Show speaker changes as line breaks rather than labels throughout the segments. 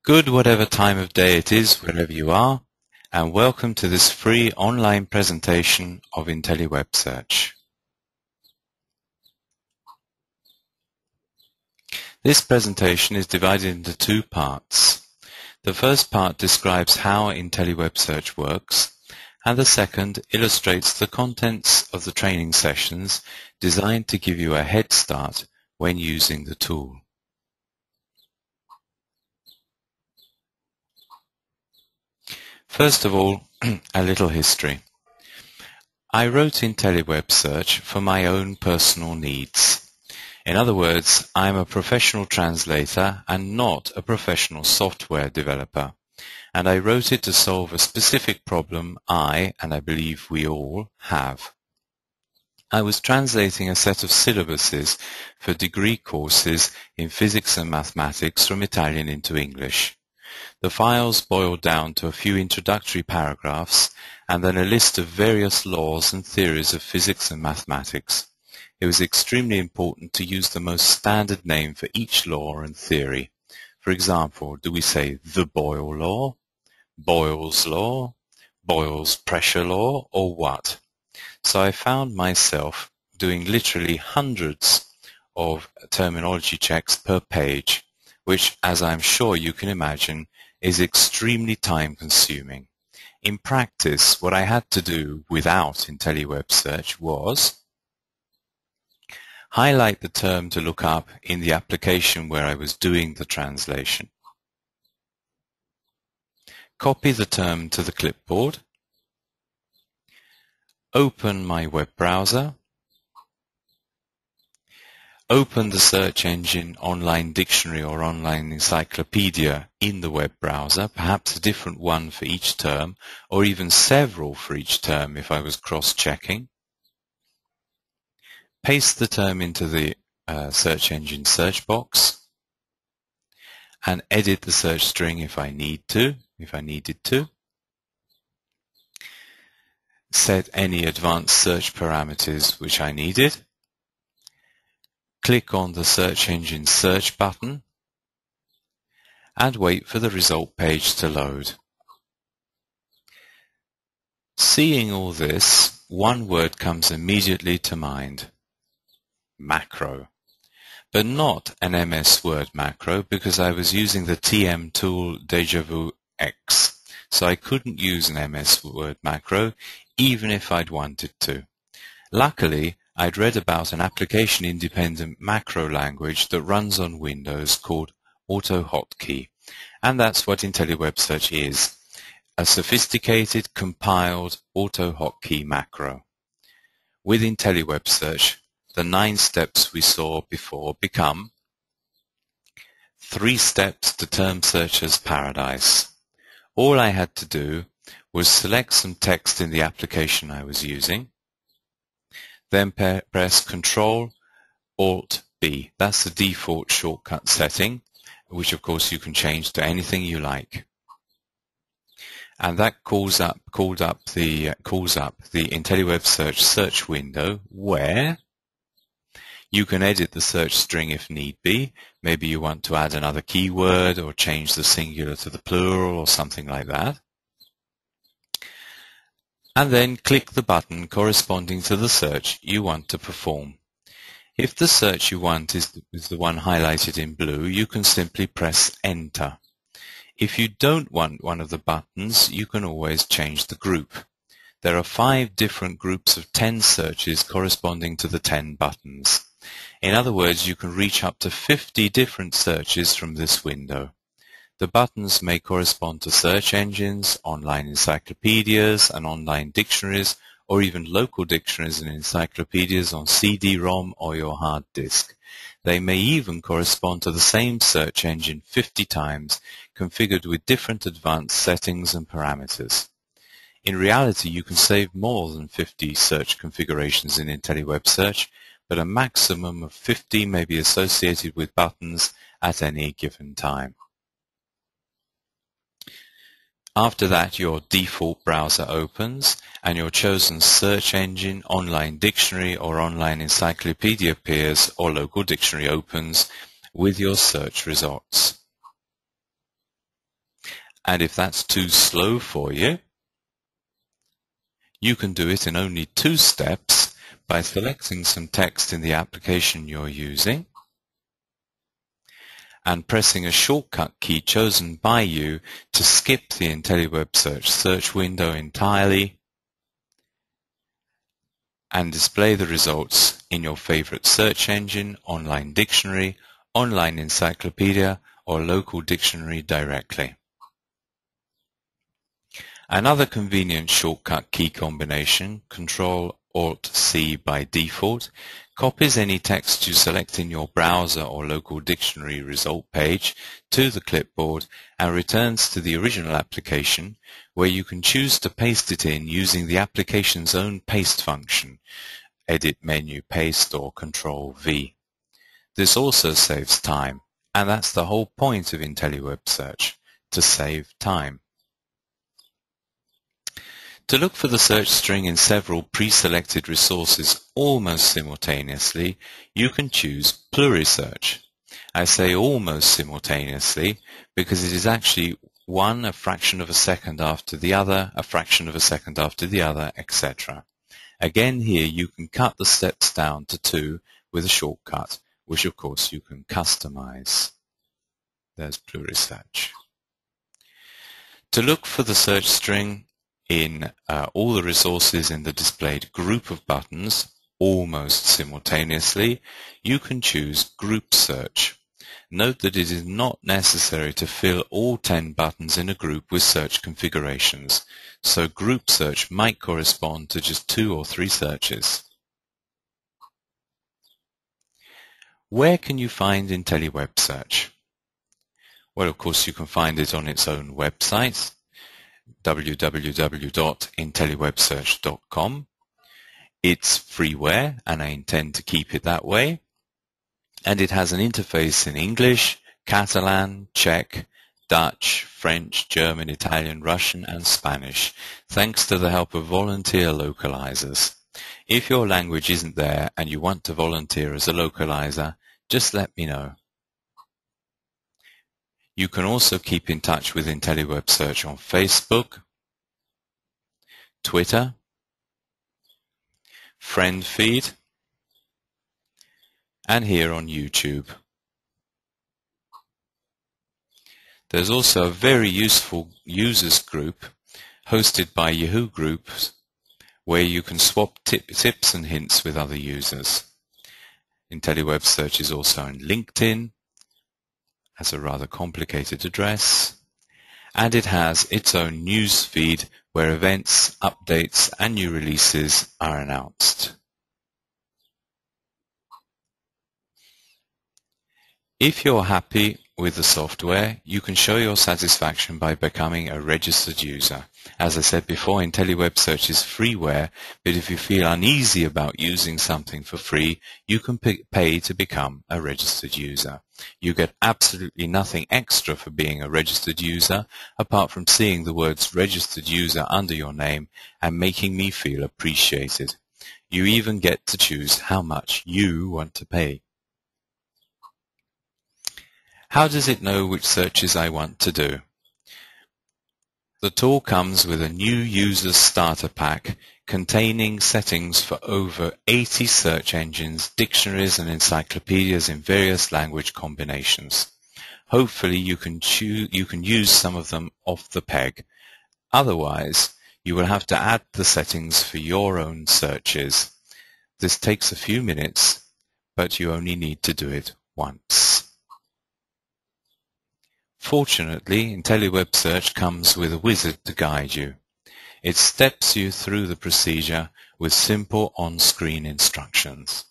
Good whatever time of day it is, wherever you are, and welcome to this free online presentation of IntelliWebSearch. This presentation is divided into two parts. The first part describes how IntelliWebSearch works, and the second illustrates the contents of the training sessions designed to give you a head start when using the tool. First of all, a little history. I wrote IntelliWebSearch for my own personal needs. In other words, I am a professional translator and not a professional software developer, and I wrote it to solve a specific problem I, and I believe we all, have. I was translating a set of syllabuses for degree courses in physics and mathematics from Italian into English. The files boiled down to a few introductory paragraphs and then a list of various laws and theories of physics and mathematics. It was extremely important to use the most standard name for each law and theory. For example, do we say the Boyle law, Boyle's law, Boyle's pressure law, or what? So I found myself doing literally hundreds of terminology checks per page, which, as I'm sure you can imagine, is extremely time-consuming. In practice, what I had to do without IntelliWebSearch was highlight the term to look up in the application where I was doing the translation, copy the term to the clipboard, open my web browser, open the search engine online dictionary or online encyclopedia in the web browser, perhaps a different one for each term, or even several for each term if I was cross-checking. Paste the term into the search engine search box, and edit the search string if I needed to. Set any advanced search parameters which I needed. Click on the search engine search button and wait for the result page to load. Seeing all this, one word comes immediately to mind: macro. But not an MS Word macro, because I was using the TM tool Deja Vu X, so I couldn't use an MS Word macro even if I'd wanted to. Luckily, I'd read about an application-independent macro language that runs on Windows called AutoHotkey, and that's what IntelliWebSearch is, a sophisticated, compiled AutoHotkey macro. With IntelliWebSearch, the 9 steps we saw before become 3 steps to Term Searcher's Paradise. All I had to do was select some text in the application I was using, then press Ctrl-Alt-B. That's the default shortcut setting, which of course you can change to anything you like. And that calls up the IntelliWebSearch search window, where you can edit the search string if need be. Maybe you want to add another keyword or change the singular to the plural or something like that. And then click the button corresponding to the search you want to perform. If the search you want is the one highlighted in blue, you can simply press Enter. If you don't want one of the buttons, you can always change the group. There are 5 different groups of 10 searches corresponding to the 10 buttons. In other words, you can reach up to 50 different searches from this window. The buttons may correspond to search engines, online encyclopedias and online dictionaries, or even local dictionaries and encyclopedias on CD-ROM or your hard disk. They may even correspond to the same search engine 50 times, configured with different advanced settings and parameters. In reality, you can save more than 50 search configurations in IntelliWebSearch, but a maximum of 50 may be associated with buttons at any given time. After that, your default browser opens and your chosen search engine, online dictionary or online encyclopedia appears, or local dictionary opens with your search results. And if that's too slow for you, you can do it in only 2 steps by selecting some text in the application you're using and pressing a shortcut key chosen by you to skip the IntelliWebSearch search window entirely and display the results in your favorite search engine, online dictionary, online encyclopedia, or local dictionary directly. Another convenient shortcut key combination, Ctrl-Alt-C by default, copies any text you select in your browser or local dictionary result page to the clipboard and returns to the original application, where you can choose to paste it in using the application's own paste function, Edit Menu Paste or Ctrl-V. This also saves time, and that's the whole point of IntelliWebSearch, to save time. To look for the search string in several pre-selected resources almost simultaneously, you can choose plurisearch. I say almost simultaneously because it is actually one a fraction of a second after the other, a fraction of a second after the other, etc. Again, here you can cut the steps down to 2 with a shortcut, which of course you can customize. There's plurisearch. To look for the search string in all the resources in the displayed group of buttons almost simultaneously, you can choose Group Search. Note that it is not necessary to fill all 10 buttons in a group with search configurations, so Group Search might correspond to just 2 or 3 searches. Where can you find IntelliWebSearch? Well, of course, you can find it on its own website, www.IntelliWebSearch.com. It's freeware, and I intend to keep it that way. And it has an interface in English, Catalan, Czech, Dutch, French, German, Italian, Russian, and Spanish, thanks to the help of volunteer localizers. If your language isn't there and you want to volunteer as a localizer, just let me know. You can also keep in touch with IntelliWebSearch on Facebook, Twitter, Friend Feed, and here on YouTube. There's also a very useful users group hosted by Yahoo Groups where you can swap tips and hints with other users. IntelliWebSearch is also on LinkedIn, has a rather complicated address, and it has its own news feed where events, updates, and new releases are announced. If you're happy with the software, you can show your satisfaction by becoming a registered user. As I said before, IntelliWebSearch is freeware, but if you feel uneasy about using something for free, you can pay to become a registered user. You get absolutely nothing extra for being a registered user, apart from seeing the words registered user under your name and making me feel appreciated. You even get to choose how much you want to pay. How does it know which searches I want to do? The tool comes with a new user's starter pack containing settings for over 80 search engines, dictionaries, and encyclopedias in various language combinations. Hopefully you can use some of them off the peg. Otherwise, you will have to add the settings for your own searches. This takes a few minutes, but you only need to do it once. Fortunately, IntelliWebSearch comes with a wizard to guide you. It steps you through the procedure with simple on-screen instructions.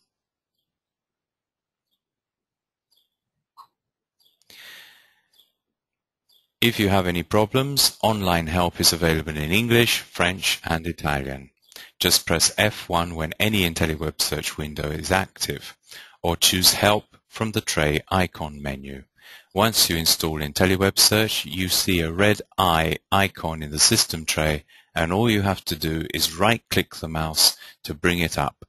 If you have any problems, online help is available in English, French, and Italian. Just press F1 when any IntelliWebSearch window is active, or choose Help from the tray icon menu. Once you install IntelliWebSearch, you see a red eye icon in the system tray, and all you have to do is right-click the mouse to bring it up